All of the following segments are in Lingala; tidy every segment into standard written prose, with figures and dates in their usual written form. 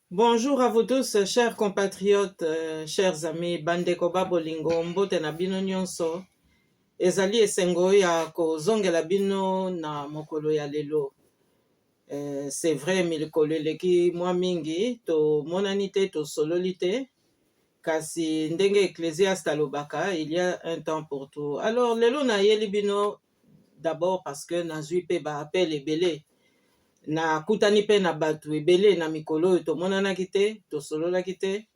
Bonjour à vous tous, chers compatriotes, chers amis, bandeko babolingo, mbote na bino nyonso. Ezali esengo ya kozongela bino na mokolo ya lelo. C'est vrai, milikolo eleki mwa mingi, to monani te, to sololi te, kasi ndenge Ecclésiaste alobaka, il y a un temps pour tout. Alors, lelo na yeli bino, d'abord parce que nazwi pe ba appel ebele. Na kutani pe na batu ebele na mikolo oyo tomonanaki te, tosololaki te.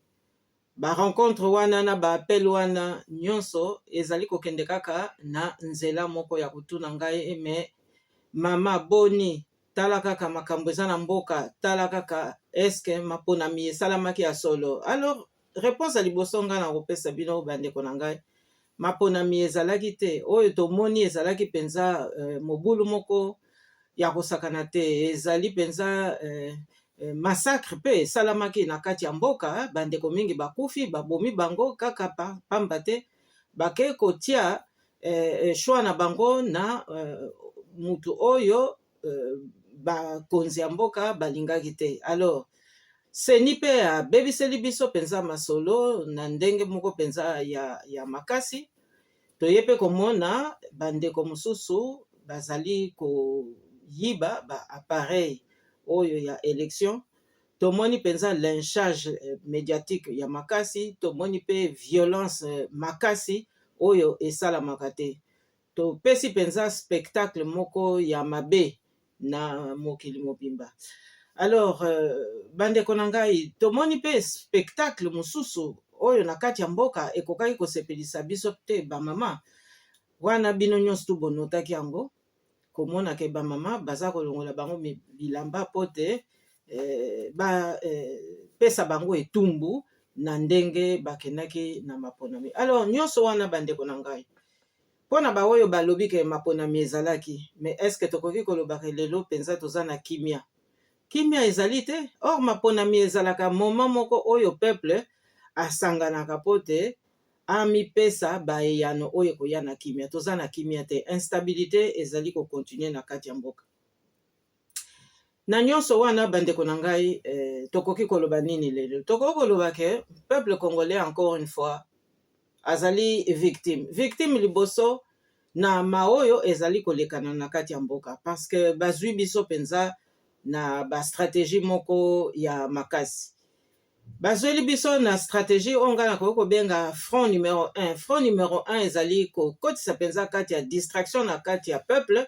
Ba rencontre wana na ba appel wana nyonso ezali kokende kaka na nzela moko ya kutuna ngai, me mama boni tala kaka makambo eza na mboka, tala kaka eske maponami esalamaki ya solo. Alors réponse ya liboso ngai na kopesa bino bandeko na ngai, maponami ezalaki te, oyo tomoni ezalaki penza mobulu moko ya kosakana te, ezali penza massacre pe esalamaki na kati ya mboka. Bandeko mingi bakufi, babomi bango kaka pamba te bake kotia choix na bango na mutu oyo bakonzi ya mboka balingaki te. Alors seni pe abebiseli biso penza masolo na ndenge moko penza ya makasi. Toye pe komona bandeko mosusu bazali koyiba ba appareil oyo ya élection. Tomoni penza lynchage médiatique ya makasi, tomoni pe violence makasi oyo esalamaka te. Topesi penza spectacle moko ya mabe na mokili mobimba. Alors bandeko na ngai, tomoni pe spectacle mosusu oyo na kati ya mboka ekokaki kosepelisa biso te bamama wana bino nyonso tu bonotaki yango, komona ke bamama baza kolongola bango bilamba po te pesa bango etumbu na ndenge bakendaki na maponami. Alors nyonso wana bandeko na ngai, mpona baoyo balobi ke maponami ezalaki, mais eske tokoki kolobaka lelo penza toza na kimia? Kimia ezali te. Or maponami ezalaka moment moko oyo peuple asanganaka po te amipesa baeyano oyo koya na kimia. Toza na kimia te, instabilité ezali kokontinue na kati ya mboka. Na nyonso wana bandeko na ngai, tokoki koloba nini lelo? Tokoki koloba ke peuple congolais encore une fois azali victime liboso na maoyo ezali kolekana na kati ya mboka, parce que bazwi biso penza na ba stratégie moko ya makasi. Bazweli biso na stratégie onga na kobenga front numéro 1. Front numéro 1 ezali kokotisa penza kati ya distraction na kati ya peuple,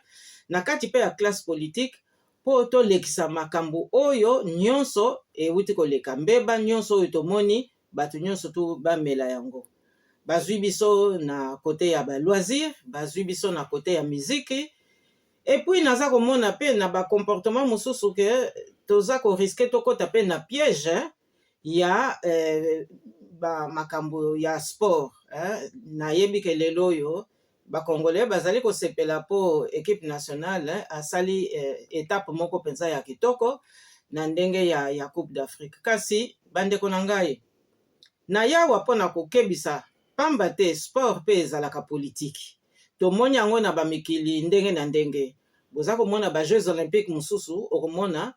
na kati pe ya classe politique, po tolekisa makambo oyo nyonso ewuti koleka mbeba, nyonso oyo tomoni bato nyonso tu bamela yango. Bazwi biso na kote ya ba loisir, bazwi biso na kote ya miziki. Et puis naza komona pe na ba comportement mosusu ke toza ko risque tokota pe na piège ya ba makambo ya sport. Nayebi ke lelo oyo ba Congolais bazali kosepela po équipe nationale asali étape moko penza ya kitoko na ndenge ya Coupe d'Afrique. Kasi bandeko na ngai, na yawa pona kokebisa pamba te sport pe ezalaka politique. Tomoni yango na bamikili ndenge na ndenge. Boza komona ba Jeux Olympiques mususu, okomona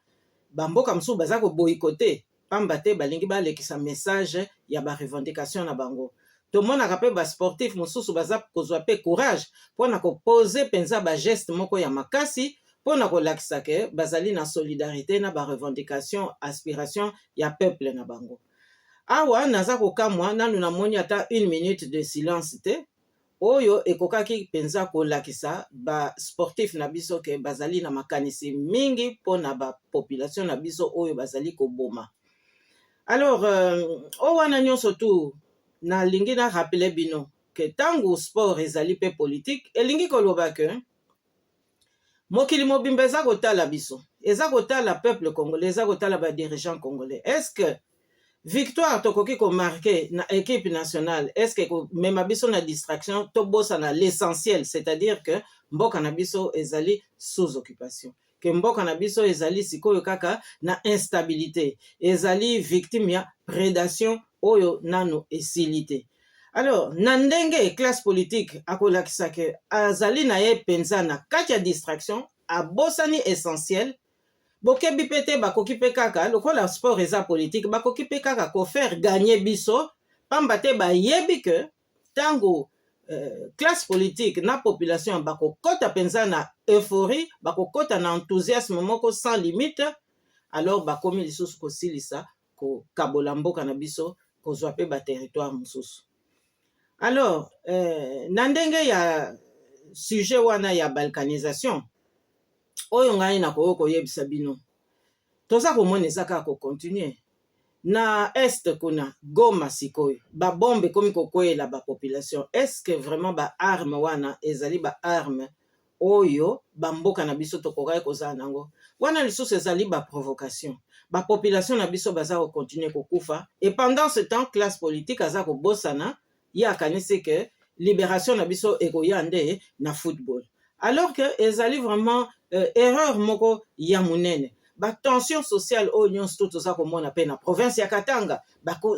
bamboka mususu baza ko boycotter pamba te balingi balekisa message ya ba revendication na bango. Tomonaka pe ba sportif mususu baza kozwa pe courage pona ko poser penza ba geste moko ya makasi pona kolakisa ke bazali na solidarité na ba revendication aspiration ya peuple na bango. Awa naza kokamwa nanu namoni ata 1 minute de silence te oyo ekokaki penza kolakisa ba sportif na biso ke bazali na makanisi mingi pona ba population na biso oyo bazali koboma. Alors wana nyonso tu nalingi na rappeler bino ke tangu sport ezali pe politique, elingi koloba ke mokili mobimba eza kotala biso, eza kotala peuple congolais, eza kotala ba dirigeants congolais. Est-ce que victoire tokoki ko marquer na équipe nationale, est-ce que mema biso na distraction to bossa na l'essentiel, c'est-à-dire que mboka na biso ezali sous occupation, que mboka na biso ezali sikoyo kaka na instabilité, ezali victime ya prédation oyo nano esilité. Alors na ndenge classe politique akolakisa ke azali na ye penza na kati ya distraction, abosani essentiel, bokebi pe te bakoki pe kaka lokola sport eza politique bakoki pe kaka kofaire gagner biso pamba te bayebi ke tango classe politique na population bakokota penza na euphorie bakokota na enthousiasme moko sans limite alors bakomi lisusu kosilisa kokabola mboka na biso kozwa pe baterritoire mosusu. Alors na ndenge ya sujet wana ya balkanisation oyo ngai nakoki koyebisa bino toza komona eza kaka kocontinue na este kuna Goma sikoyo babombe komi kokwela bapopulation estce vraiment baarme wana ezali baarme oyo bamboka na biso tokokai kozala nango wana lisusu ezali baprovocation bapopulation na biso baza kocontinue kokufa et pendant ce temps classe politique aza kobosana ye akanisi ke libération na biso ekoya nde na football alors que ezali vraiment erreur moko ya munene batension sociale oyo nyonso to toza komona mpe na province ya Katanga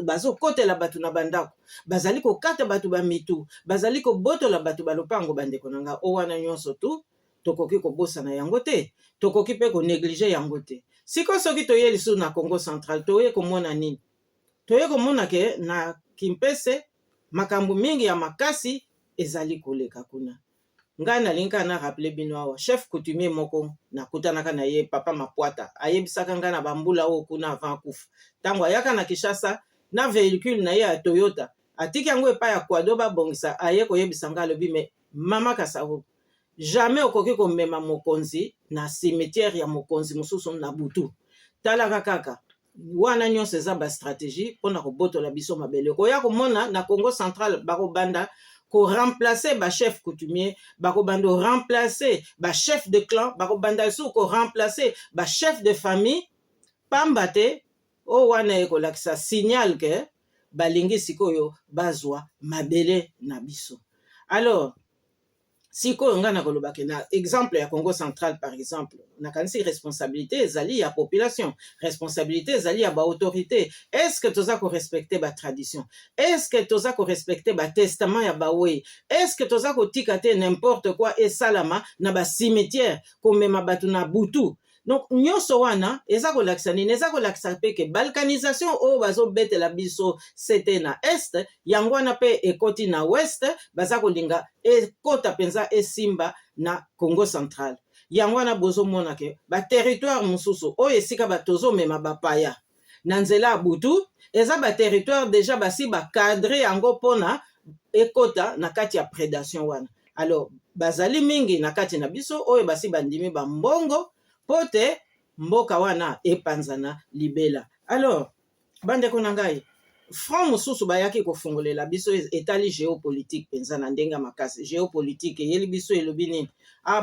bazokotela bato na bandako bazali kokata bato bamitu bazali kobotola bato balopango bandeko na nga o wana nyonso tu tokoki kobosana yango te tokoki mpe konéglige yango te siko soki toye lisusu na Congo central toye komona nini toye komona ke na Kimpese makambo mingi ya makasi ezali koleka kuna ngai nalinga na rappele bino awa chef coutumier moko nakutanaka na ye papa Mapwata ayebisaka ngai na bambula oyo kuna avant kufa ntango ayaka na Kinshasa na véhicule na ye ya Toyota atiki yango epai ya kwado babongisa aye koyebisa ngai alobi me mama Kasavo jamais okoki komema mokonzi na cimetière ya mokonzi mosusu na butu talaka kaka wana nyonso eza bastratégie mpona kobotola biso mabele koya komona na Congo central bakobanda ko-remplacer ba chef coutumier, bakobando remplacer ba chef de clan, bakobanda sou ko-remplacer ba chef de famille, pambate, o wana ekolakisa signal ke balingi sikoyo bazwa mabele na biso. Alors, sikoyo nga na kolobake na exemple ya Congo central par exemple, nakanisi responsabilité ezali ya population, responsabilité ezali ya ba autorité. Est-ce que toza ko respecter ba tradition? Est-ce que toza ko respecter ba testament ya ba we? Est-ce que toza ko tikate n'importe quoi et salama na ba cimetière komema batu na butu? Donc nyonso wana eza kolakisa nini eza kolakisa pe ke balkanisation o bazo betela biso c'était na est yango wana pe ekoti na ouest baza kolinga ekota penza esimba na Congo central yango wana bozo mona ke ba territoire mosusu o esika batozo mema bapaya na nzela butu eza ba territoire déjà basi ba cadre yango pona ekota na kati ya prédation wana. Alors bazali mingi na kati na biso oyo basi bandimi ba mbongo pote mboka wana epanzana libela. Alors bandeko na ngai front mosusu bayaki kofungolela biso etali géopolitique penza na ndenga makasi géopolitique yeli biso elobi nini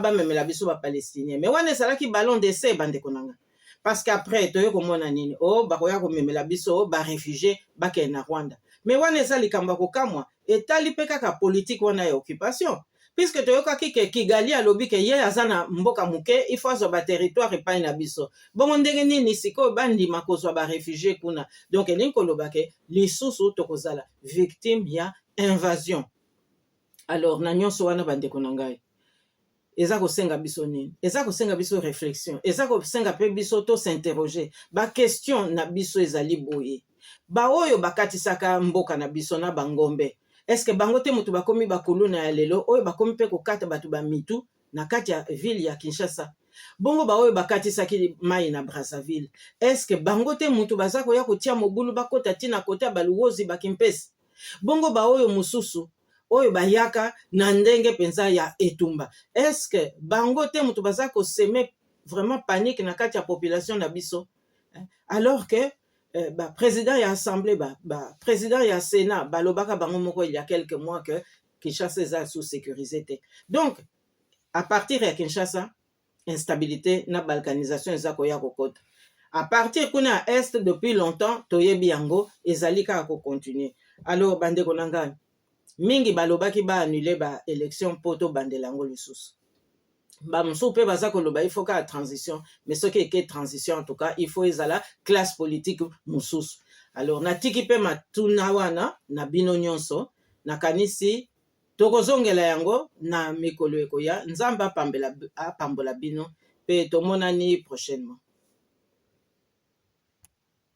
bamemela biso ba palestinien mais wana ezalaki ballon d'essai bandeko na ngai parce qu'après toye komona nini bakoya komemela biso ba réfugié bakende na Rwanda mais wana eza likambo kokamwa etali pe kaka politique wana ya occupation puisque toyokaki ke Kigali alobi ke ye aza na mboka muke il faut azwa ba territoire epai na biso bongo ndenge nini sikoyo bandima kozwa ba réfugié kuna donc elingi koloba ke lisusu tokozala victime ya invasion. Alors na nyonso wana bandeko na ngai eza kosenga biso nini eza kosenga biso réflexion eza kosenga pe biso to s'interroger ba question na biso ezali boye ba oyo bakatisaka mboka na biso na bangombe. Est-ce que bango te mutu bakomi bakulu na ya lelo oyo bakomi pe kokata batu ba mitu na kati ya ville ya Kinshasa bongo ba oyo bakatisaki mai na Brazzaville est-ce que bango te mutu baza koya kotia mobulu bakota tina kota baluwozi bakimpesi bongo ba oyo mususu oyo bayaka na ndenge penza ya etumba est-ce que bango te mutu baza koseme vraiment panique na kati ya population na biso alors que président ya assemblée président ya sénat balobaka bango moko il y a quelques mois que Kinshasa est sous sécurité. Donc à partir ya Kinshasa instabilité na balkanisation eza koya kokota à partir kuna est depuis longtemps toyebi yango ezali kaka ko continuer. Alors bandeko na ngai mingi balobaki ba annuler ba élection poto bandelango lisusu bamusu pe baza koloba il faut ka transition mais ce qui est transition en tout cas il faut ezala classe politique mususu. Alors natiki pe matuna wana na bino nyonso nakanisi tokozongela yango na mikolo ekoya nzamba apambola bino pe tomonani prochainement.